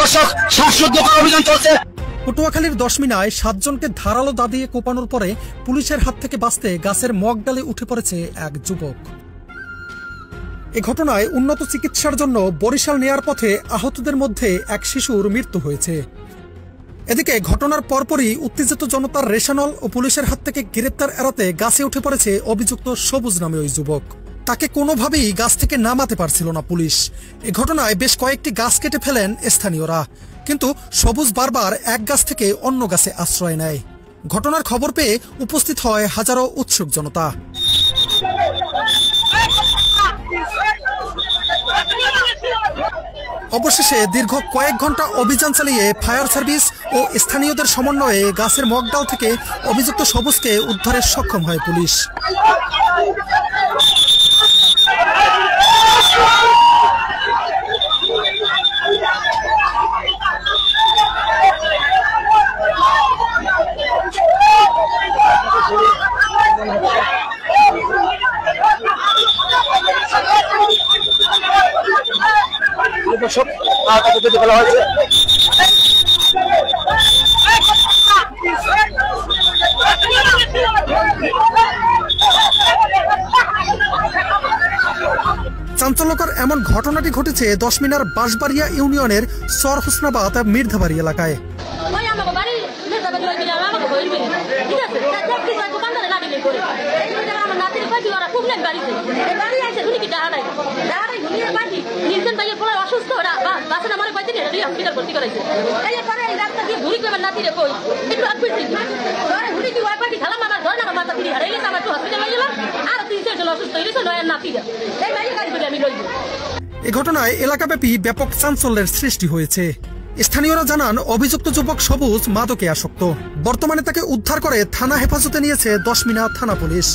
দর্শক শ্বাসরুদ্ধকর অভিযান চলছে। পটুয়াখালীর দশমিনায় 7 জনকে ধারালো দা দিয়ে কোপানোর পরে পুলিশের হাত থেকে বাঁচতে গাছের মগডালে উঠে পড়েছে এক যুবক। এ ঘটনায় উন্নত চিকিৎসার জন্য বরিশাল নেয়ার পথে আহতদের মধ্যে এক শিশুর মৃত্যু হয়েছে। এদিকে ঘটনার পরপরই উত্তেজিত জনতার রেশানল ও পুলিশের হাত থেকে গ্রেপ্তার এড়াতে গাছে উঠে পড়েছে অভিযুক্ত সবুজ নামে ওই যুবক। তাকে কোনোভাবেই গাছ থেকে নামাতে পারছিল না পুলিশ। এ ঘটনায় বেশ কয়েকটি গাছ কেটে ফেলেন স্থানীয়রা, কিন্তু সবুজ বারবার এক গাছ থেকে অন্য গাছে আশ্রয় নেয়। ঘটনার খবর পেয়ে উপস্থিত হয় হাজারো উৎসুক জনতা। অবশেষে দীর্ঘ কয়েক ঘন্টা অভিযান চালিয়ে ফায়ার সার্ভিস ও স্থানীয়দের সমন্বয়ে গাছের মগডাল থেকে অভিযুক্ত সবুজকে উদ্ধারে সক্ষম হয় পুলিশ। চাঞ্চল্যকর এমন ঘটনাটি ঘটেছে দশমিনার বাঁশবাড়িয়া ইউনিয়নের সর হোসনাবাদ মির্ধাবাড়ি এলাকায়। এ ঘটনায় এলাকাব্যাপী ব্যাপক চাঞ্চল্যের সৃষ্টি হয়েছে। স্থানীয়রা জানান, অভিযুক্ত যুবক সবুজ মাদকে আসক্ত। বর্তমানে তাকে উদ্ধার করে থানা হেফাজতে নিয়েছে দশমিনা থানা পুলিশ।